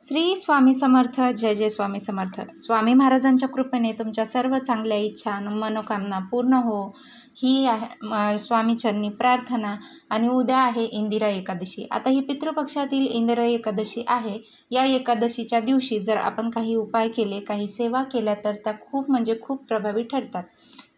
श्री स्वामी समर्थ. जय जय स्वामी समर्थ. स्वामी महाराजांच्या कृपेने तुमच्या सर्व चांगल्या इच्छा आणि मनोकामना पूर्ण हो ही आहे स्वामीचरणी प्रार्थना. आणि उद्या आहे इंदिरा एकादशी. आता ही पितृपक्षातील इंदिरा एकादशी आहे. या एकादशीच्या दिवशी जर आपण काही उपाय केले, काही सेवा केल्या तर त्या खूप म्हणजे खूप प्रभावी ठरतात.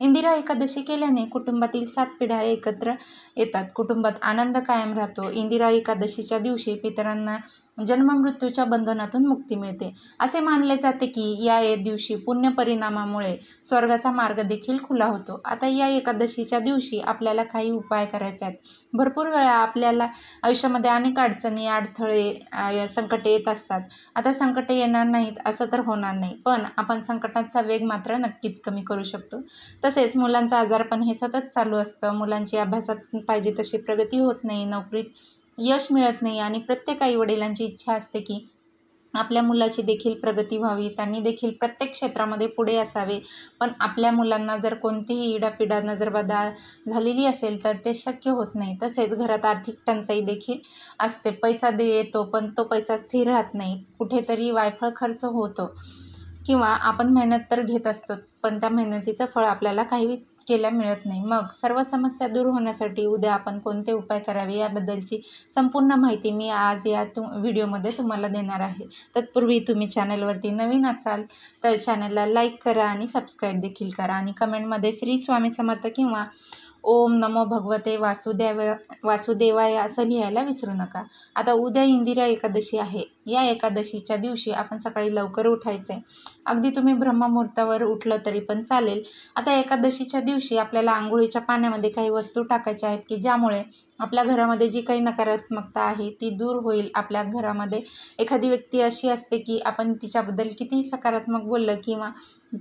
इंदिरा एकादशी केल्याने कुटुंबातील 7 पिढ्या एकत्र येतात. कुटुंबात आनंद कायम राहतो. इंदिरा एकादशीच्या दिवशी पितरांना जन्ममृत्यूच्या बंधनातून मुक्ती मिळते. असे मानले जाते की या दिवशी पुण्य परिणामामुळे स्वर्गाचा मार्ग देखील खुला होतो. आता या एकादशीच्या दिवशी आपल्याला काही उपाय करायचे आहेत. भरपूर वेळा आपल्याला आयुष्यामध्ये अनेक अडचणी, अडथळे, संकटे येत असतात. आता संकटे येणार नाहीत असं तर होणार नाही, पण आपण संकटांचा वेग मात्र नक्कीच कमी करू शकतो. तसेच मुलांचा आजारपण हे सतत चालू असतं. मुलांची अभ्यासात पाहिजे तशी प्रगती होत नाही, नोकरीत यश मिळत नाही आणि प्रत्येक आईवडिलांची इच्छा असते की आपल्या मुलाची देखील प्रगती व्हावी, त्यांनी देखील प्रत्येक क्षेत्रामध्ये पुढे असावे. पण आपल्या मुलांना जर कोणतीही इडापिडा, नजरबाधा झालेली असेल तर ते शक्य होत नाही. तसेच घरात आर्थिक टंचाई देखील असते. पैसा येतो पण तो पैसा स्थिर राहत नाही. कुठेतरी वायफळ खर्च होतो किंवा आपण मेहनत तर घेत असतो पण त्या मेहनतीचं फळ आपल्याला काही केल्या मिळत नाही. मग सर्व समस्या दूर होण्यासाठी उद्या आपण कोणते उपाय करावे याबद्दलची संपूर्ण माहिती मी आज या व्हिडिओमध्ये तुम्हाला देणार आहे. तत्पूर्वी तुम्ही चॅनलवरती नवीन असाल तर चॅनलला लाईक करा आणि सबस्क्राईब देखील करा आणि कमेंटमध्ये श्री स्वामी समर्थ किंवा ओम नमो भगवते वासुदेवाय असं लिहायला विसरू नका. आता उद्या इंदिरा एकादशी आहे. या एकादशीच्या दिवशी आपण सकाळी लवकर उठायचे. अगदी तुम्ही ब्रह्ममुहूर्तावर उठलं तरी पण चालेल. आता एकादशीच्या दिवशी आपल्याला आंघोळीच्या पाण्यामध्ये काही वस्तू टाकायच्या आहेत की ज्यामुळे आपल्या घरामध्ये जी काही नकारात्मकता आहे ती दूर होईल. आपल्या घरामध्ये एखादी व्यक्ती अशी असते की आपण तिच्याबद्दल कितीही सकारात्मक बोललं किंवा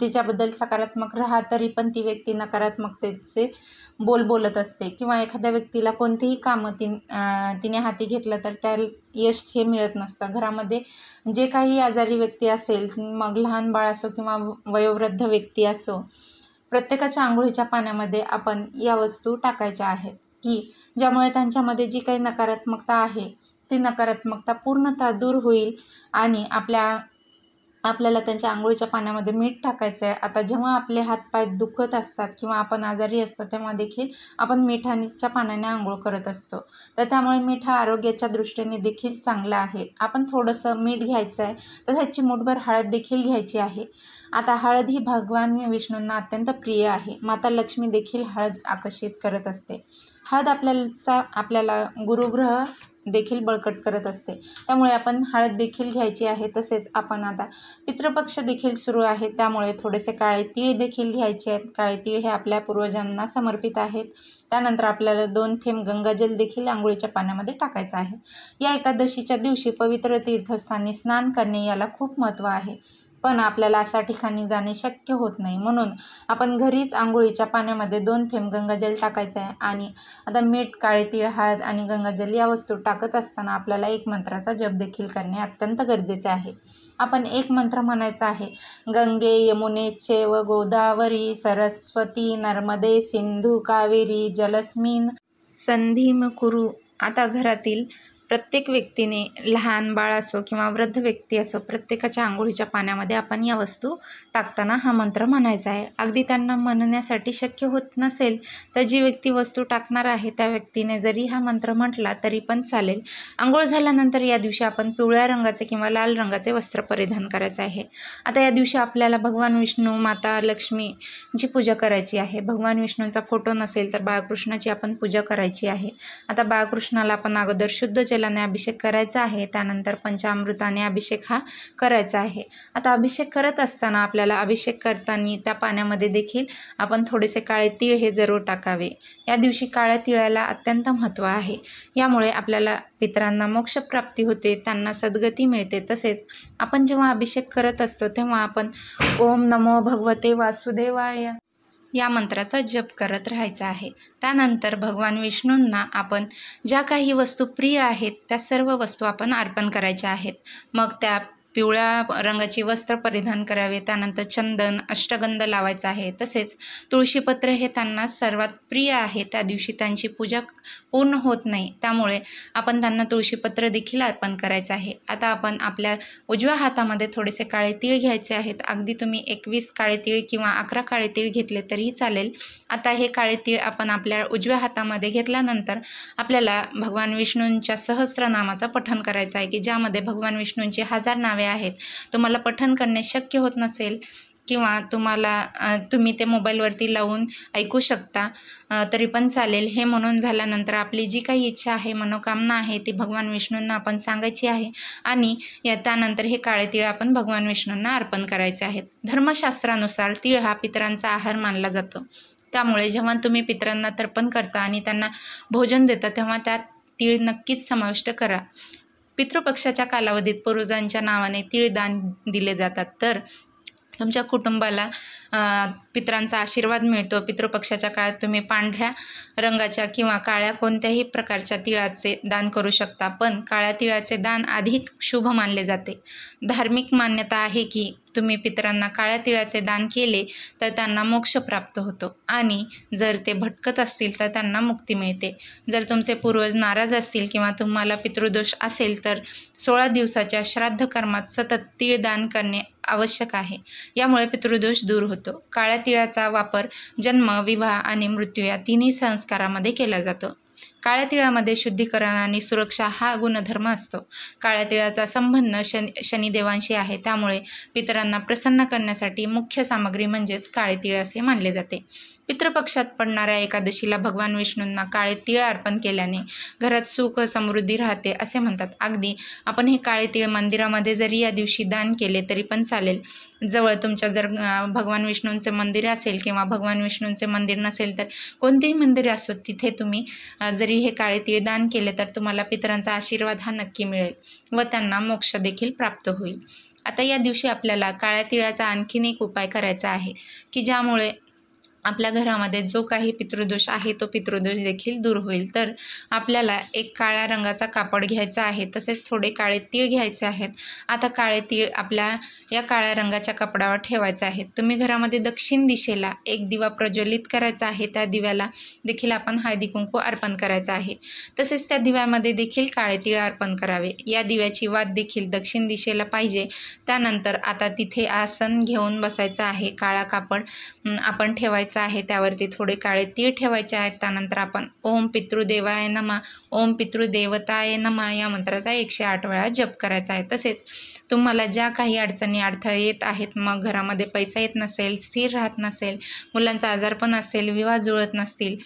तिच्याबद्दल सकारात्मक राहा तरी पण ती व्यक्ती नकारात्मकतेचे बोलत असते. किंवा एखाद्या व्यक्तीला कोणतेही कामं तिने हाती घेतलं तर त्याला यश हे मिळत नसतं. घरामध्ये जे काही आजारी व्यक्ती असेल, मग लहान बाळ असो किंवा वयोवृद्ध व्यक्ती असो, प्रत्येकाच्या आंघोळीच्या पाण्यामध्ये आपण या वस्तू टाकायच्या आहेत की ज्यामुळे त्यांच्यामध्ये जी काही नकारात्मकता आहे ती नकारात्मकता पूर्णतः दूर होईल. आणि आपल्याला त्यांच्या आंघोळीच्या पाण्यामध्ये मीठ टाकायचं आहे. आता जेव्हा आपले हातपाय दुखत असतात किंवा आपण आजारी असतो तेव्हा देखील आपण मिठाच्या पाण्याने आंघोळ करत असतो. तर त्यामुळे मीठ हा आरोग्याच्या दृष्टीने देखील चांगला आहे. आपण थोडंसं मीठ घ्यायचं आहे. तसंच चिमूटभर हळद देखील घ्यायची आहे. आता हळद ही भगवान विष्णूंना अत्यंत प्रिय आहे. माता लक्ष्मी देखील हळद आकर्षित करत असते. हळद आपल्याला गुरुग्रह देखील बळकट करत असते. त्यामुळे आपण हळद देखील घ्यायची आहे. तसेच आपण आता पितृपक्ष देखील सुरू आहे त्यामुळे थोडेसे काळे तीळ देखील घ्यायचे आहेत. काळे तीळ हे आपल्या पूर्वजांना समर्पित आहेत. त्यानंतर आपल्याला 2 थेंब गंगाजल देखील आंघोळीच्या पाण्यामध्ये टाकायचं आहे. या एकादशीच्या दिवशी पवित्र तीर्थस्थानी स्नान करणे याला खूप महत्त्व आहे. पण आपल्याला अशा ठिकाणी जाणे शक्य होत नाही, म्हणून आपण घरीच आंघोळीच्या पाण्यामध्ये 2 थेंब गंगाजल टाकायचं आहे. आणि आता मीठ, काळे तीळ, हळद आणि गंगाजल या वस्तू टाकत असताना आपल्याला एक मंत्राचा जप देखील करणे अत्यंत गरजेचे आहे. आपण एक मंत्र म्हणायचा आहे. गंगे यमुने चैव गोदावरी सरस्वती नर्मदे सिंधू कावेरी जलस्मिन संधिम कुरु. आता घरातील प्रत्येक व्यक्तीने, लहान बाळ असो किंवा वृद्ध व्यक्ती असो, प्रत्येकाच्या आंघोळीच्या पाण्यामध्ये आपण या वस्तू टाकताना हा मंत्र म्हणायचा आहे. अगदी त्यांना म्हणण्यासाठी शक्य होत नसेल तर जी व्यक्ती वस्तू टाकणार आहे त्या व्यक्तीने जरी हा मंत्र म्हटला तरी पण चालेल. आंघोळ झाल्यानंतर या दिवशी आपण पिवळ्या रंगाचे किंवा लाल रंगाचे वस्त्र परिधान करायचे आहे. आता या दिवशी आपल्याला भगवान विष्णू, माता लक्ष्मीची पूजा करायची आहे. भगवान विष्णूंचा फोटो नसेल तर बाळकृष्णाची आपण पूजा करायची आहे. आता बाळकृष्णाला आपण अगोदर शुद्ध जलाने अभिषेक करायचा आहे. त्यानंतर पंचामृताने अभिषेक हा करायचा आहे. आता अभिषेक करत असताना आपल्याला अभिषेक करताना त्या पाण्यामध्ये देखील आपण थोडेसे काळे तीळ हे जरूर टाकावे. या दिवशी काळ्या तिळाला अत्यंत महत्त्व आहे. यामुळे आपल्याला पितरांना मोक्षप्राप्ती होते, त्यांना सद्गती मिळते. तसेच आपण जेव्हा अभिषेक करत असतो तेव्हा आपण ओम नमो भगवते वासुदेवाय या मंत्राचा जप करत राहायचा आहे. त्यानंतर भगवान विष्णूंना आपण ज्या काही वस्तू प्रिय आहेत त्या सर्व वस्तू आपण अर्पण करायच्या आहेत. मग त्या पिवळ्या रंगाची वस्त्र परिधान करावे, त्यानंतर चंदन, अष्टगंध लावायचा आहे. तसेच तुळशीपत्र हे त्यांना सर्वात प्रिय आहे. त्या दिवशी त्यांची पूजा पूर्ण होत नाही, त्यामुळे आपण त्यांना तुळशीपत्र देखील अर्पण करायचं आहे. आता आपण आपल्या उजव्या हातामध्ये थोडेसे काळे तीळ घ्यायचे आहेत. अगदी तुम्ही 21 काळे तीळ किंवा 11 काळे तीळ घेतले तरीही चालेल. आता हे काळे तीळ आपण आपल्या उजव्या हातामध्ये घेतल्यानंतर आपल्याला भगवान विष्णूंच्या सहस्रनामाचं पठण करायचं आहे, की ज्यामध्ये भगवान विष्णूंची 1000 नावे आहेत. तुम्हाला पठण करणे शक्य होत नसेल किंवा तुम्ही ते मोबाईलवरती लावून ऐकू शकता तरी पण चालेल. हे म्हणून झाल्यानंतर आपली जी काही इच्छा आहे, मनोकामना आहे, ती भगवान विष्णूंना आपण सांगायची आहे आणि त्यानंतर हे काळे तीळ आपण भगवान विष्णूंना अर्पण करायचे आहेत. धर्मशास्त्रानुसार तीळ हा पितरांचा आहार मानला जातो. त्यामुळे जेव्हा तुम्ही पितरांना तर्पण करता आणि त्यांना भोजन देता तेव्हा त्यात तीळ नक्कीच समाविष्ट करा. पितृपक्षाच्या कालावधीत पूर्वजांच्या नावाने तीळ दान दिले जातात, तर तुमच्या कुटुंबाला पितरांचा आशीर्वाद मिळतो. पितृपक्षाच्या काळात तुम्ही पांढऱ्या रंगाच्या किंवा काळ्या कोणत्याही प्रकारच्या तिळाचे दान करू शकता, पण काळ्या तिळाचे दान अधिक शुभ मानले जाते. धार्मिक मान्यता आहे की तुम्ही पितरांना काळ्या तिळाचे दान केले तर त्यांना मोक्ष प्राप्त होतो आणि जर ते भटकत असतील तर त्यांना मुक्ती मिळते. जर तुमचे पूर्वज नाराज असतील किंवा तुम्हाला पितृदोष असेल तर 16 दिवसाच्या श्राद्ध कर्मात सतत तीळ दान करणे आवश्यक आहे. यामुळे पितृदोष दूर होतो. काळ्या तिळाचा वापर जन्म, विवाह आणि मृत्यू या तिन्ही संस्कारामध्ये केला जातो. काळ्या तिळामध्ये शुद्धीकरण आणि सुरक्षा हा गुणधर्म असतो. काळ्या तिळाचा संबंध शनिदेवांशी आहे, त्यामुळे पितरांना प्रसन्न करण्यासाठी मुख्य सामग्री म्हणजेच काळे तीळ असे मानले जाते. पितृपक्षात पडणाऱ्या एकादशीला भगवान विष्णूंना काळे तीळ अर्पण केल्याने घरात सुख समृद्धी राहते असे म्हणतात. अगदी आपण हे काळे तीळ मंदिरामध्ये जरी या दिवशी दान केले तरी पण चालेल. जवळ तुमच्या जर भगवान विष्णूंचे मंदिर असेल किंवा भगवान विष्णूंचे मंदिर नसेल तर कोणतेही मंदिर असो, तिथे तुम्ही जरी हे काळे तीळ दान केले तर तुम्हाला पितरांचा आशीर्वाद हा नक्की मिळेल व त्यांना मोक्ष देखील प्राप्त होईल. आता या दिवशी आपल्याला काळ्या तिळाचा आणखीन एक उपाय करायचा आहे, की ज्यामुळे आपल्या घरामध्ये जो काही पितृदोष आहे तो पितृदोष देखील दूर होईल. तर आपल्याला एक काळ्या रंगाचा कापड घ्यायचा आहे, तसेच थोडे काळे तीळ घ्यायचे आहेत. आता काळे तीळ आपल्या या काळ्या रंगाच्या कपड्यावर ठेवायचे आहेत. तुम्ही घरामध्ये दक्षिण दिशेला एक दिवा प्रज्वलित करायचा आहे. त्या दिव्याला देखील आपण हळदी कुंकू अर्पण करायचं आहे. तसेच त्या दिव्यामध्ये देखील काळे तीळ अर्पण करावे. या दिव्याची वात देखील दक्षिण दिशेला पाहिजे. त्यानंतर आता तिथे आसन घेऊन बसायचं आहे. काळा कापड आपण ठेवायचं आहे, त्यावरती थोडे काळे तीळ ठेवायचे आहेत. त्यानंतर आपण ओम पितृदेवाय नमः, ओम पितृदेवताय नमः या मंत्राचा 108 वेळा जप करायचा आहे. तसेच तुम्हाला ज्या काही अडचणी अडथळे येत आहेत, मग घरामध्ये पैसा येत नसेल, स्थिर राहत नसेल, मुलांचा आजारपण असेल, विवाह जुळत नसतील,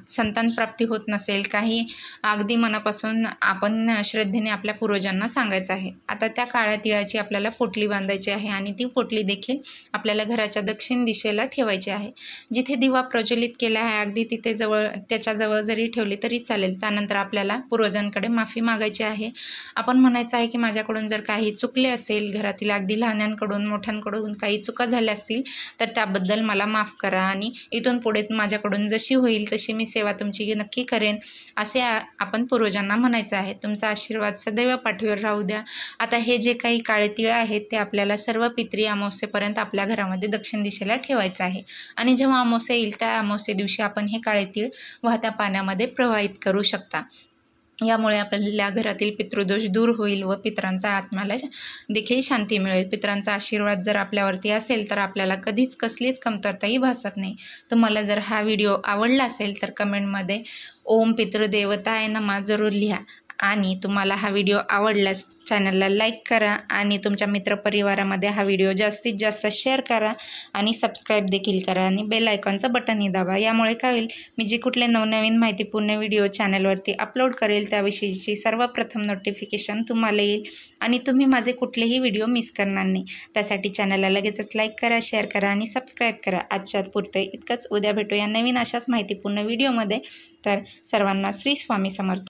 संतान प्राप्ती होत नसेल, काही अगदी मनापासून आपण श्रद्धेने आपल्या पूर्वजांना सांगायचं आहे. आता त्या काळ्या तिळाची आपल्याला पोटली बांधायची आहे आणि ती पोटली देखील आपल्याला घराच्या दक्षिण दिशेला ठेवायची आहे. जिथे दिवा प्रज्वलित केला आहे अगदी तिथे त्याच्याजवळ जरी ठेवली तरी चालेल. त्यानंतर आपल्याला पूर्वजांकडे माफी मागायची आहे. आपण म्हणायचं आहे की माझ्याकडून जर काही चुकले असेल, घरातील अगदी लहानांकडून मोठ्यांकडून काही चुका झाल्या असतील तर त्याबद्दल मला माफ करा आणि इथून पुढे माझ्याकडून जशी होईल तशी मी सेवा तुमची नक्की करेन असे आपण पूर्वजांना म्हणायचं आहे. तुमचा आशीर्वाद सदैव पाठीवर राहू द्या. आता हे जे काही काळे तीळ आहेत ते आपल्याला सर्व पितरी अमावस्येपर्यंत आपल्या घरामध्ये दक्षिण दिशेला ठेवायचं आहे आणि जेव्हा अमावस्या येईल त्या अमावस्ये दिवशी आपण हे काळे तीळ वाहत्या पाण्यामध्ये प्रवाहित करू शकता. यामुळे आपल्या घरातील पितृदोष दूर होईल व पितरांचा आत्म्याला देखील शांती मिळेल. पितरांचा आशीर्वाद जर आपल्यावरती असेल तर आपल्याला कधीच कसलीच कमतरताही भासत नाही. तुम्हाला जर हा व्हिडिओ आवडला असेल तर कमेंटमध्ये ओम पितृदेवताय नमः जरूर लिहा आणि तुम्हाला हा व्हिडिओ आवडल्यास चॅनलला लाईक करा आणि तुमच्या मित्रपरिवारामध्ये हा व्हिडिओ जास्तीत जास्त शेअर करा आणि सबस्क्राईब देखील करा आणि बेल आयकॉनचं बटनही दाबा. यामुळे काय होईल, मी जे कुठले नवनवीन माहितीपूर्ण व्हिडिओ चॅनलवरती अपलोड करेल त्याविषयीची सर्वप्रथम नोटिफिकेशन तुम्हाला येईल आणि तुम्ही माझे कुठलेही व्हिडिओ मिस करणार नाही. त्यासाठी चॅनलला लगेचच लाईक करा, शेअर करा आणि सबस्क्राईब करा. आजच्या पुरतं इतकंच. उद्या भेटूया नवीन अशाच माहितीपूर्ण व्हिडिओमध्ये. तर सर्वांना श्री स्वामी समर्थ.